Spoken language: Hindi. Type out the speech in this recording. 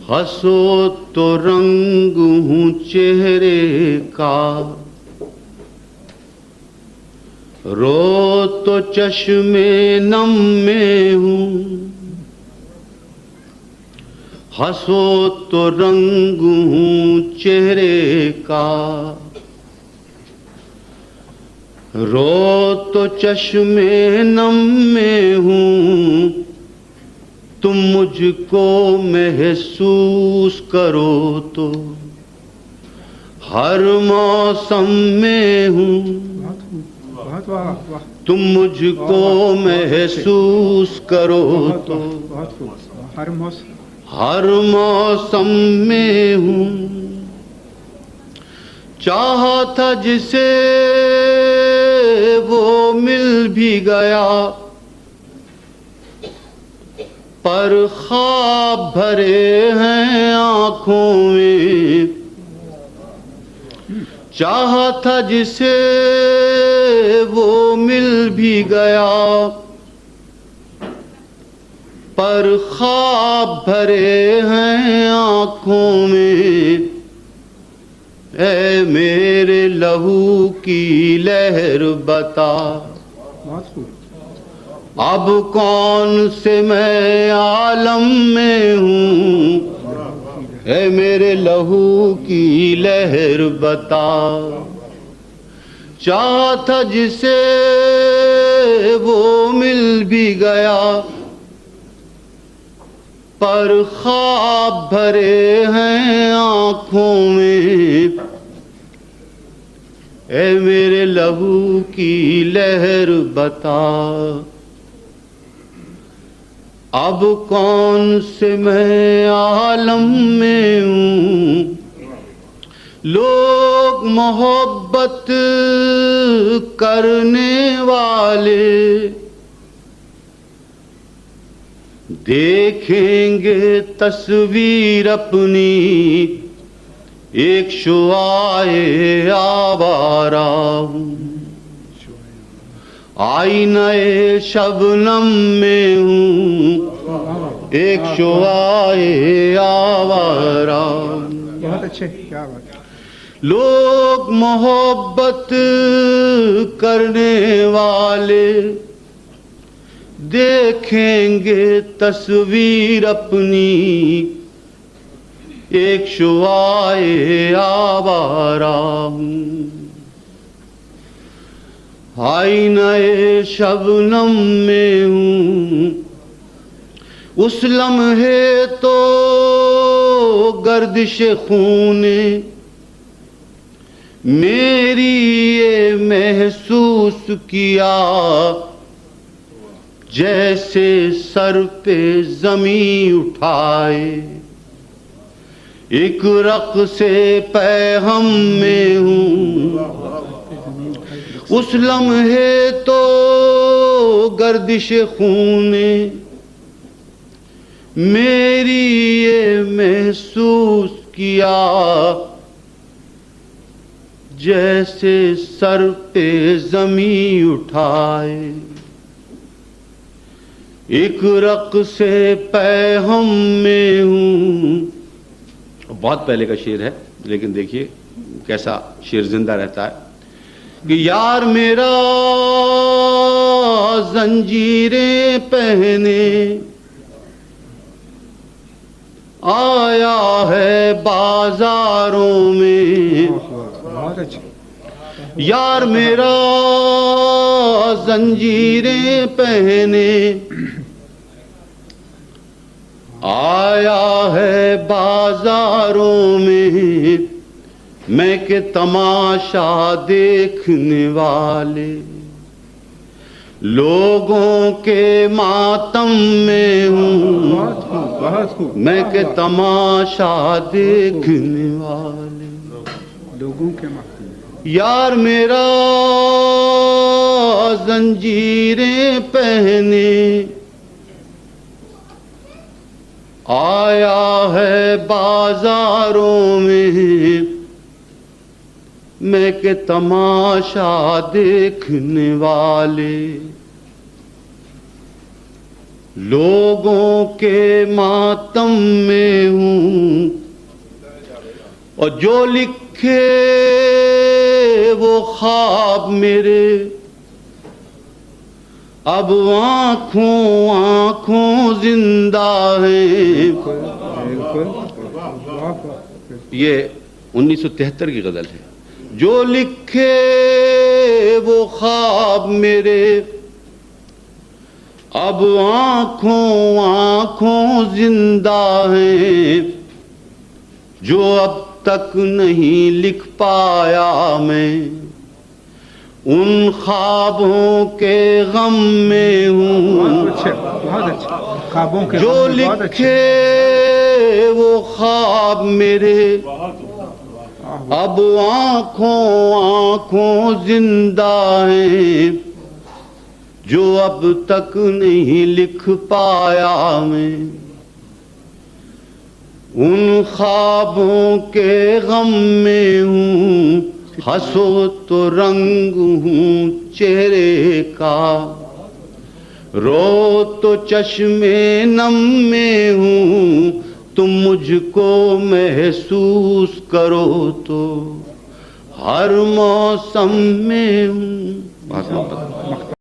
हंसो तो रंग हूँ चेहरे का, रो तो चश्मे नम में हूँ। हंसो तो रंग हूँ चेहरे का, रो तो चश्मे नम में हूँ। तुम मुझको महसूस करो तो हर मौसम में हूँ। तुम मुझको महसूस करो तो हर मौसम में हूँ। चाहा था जिसे वो मिल भी गया, पर ख्वाब भरे हैं आँखों में। चाहा था जिसे वो मिल भी गया, पर ख्वाब भरे हैं आँखों में। ऐ मेरे लहू की लहर बता, अब कौन से मैं आलम में हूँ। ऐ मेरे लहू की लहर बता, चाहा था जिसे वो मिल भी गया, पर ख्वाब भरे हैं आँखों में। ऐ मेरे लहू की लहर बता, अब कौन से मैं आलम में हूँ। लोग मोहब्बत करने वाले देखेंगे तस्वीर अपनी एक शुआए आवारा हूँ। आईने शबनम में हूँ, एक शुआए आवारा। बहुत अच्छे, क्या बात है। लोग मोहब्बत करने वाले देखेंगे तस्वीर अपनी एक शुआए आवारा हूँ। आईने शबनम में हूँ, उस लम्हे तो गर्दिश खूने मेरी ये महसूस किया, जैसे सर पे जमी उठाए एक रक़्स-ए पैहम में हूँ। उस लम्हे तो गर्दिश खूने मेरी ये महसूस किया, जैसे सर पे जमी उठाए एक रक़्स-ए पैहम में हूँ। बहुत पहले का शेर है, लेकिन देखिए कैसा शेर जिंदा रहता है कि यार मेरा जंजीरें पहने आया है बाजारों में। बहुत अच्छे। यार मेरा जंजीरें पहने आया है बाजारों में। मैं के तमाशा देखने वाले लोगों के मातम में हूँ। मैं के तमाशा देखने वाले लोगों के मातम। यार मेरा जंजीरें पहने आया है बाजारों में। मैं के तमाशा देखने वाले लोगों के मातम में हूँ और जो लिखे वो ख्वाब मेरे अब आंखों आंखों जिंदा हैं। बिल्कुल। ये 1973 की गजल है। जो लिखे वो ख्वाब मेरे अब आंखों आंखों जिंदा हैं। जो अब तक नहीं लिख पाया मैं उन ख्वाबों के गम में हूँ। बहुत अच्छे, बहुत अच्छे। ख्वाबों के जो गम में बहुत अच्छे। लिखे वो ख्वाब मेरे अब आंखों आंखों जिंदा हैं। जो अब तक नहीं लिख पाया मैं उन ख्वाबों के गम में हूँ। हंसो तो रंग हूँ चेहरे का रो तो चश्मे नम में हूँ। तुम मुझको महसूस करो तो हर मौसम में हूँ।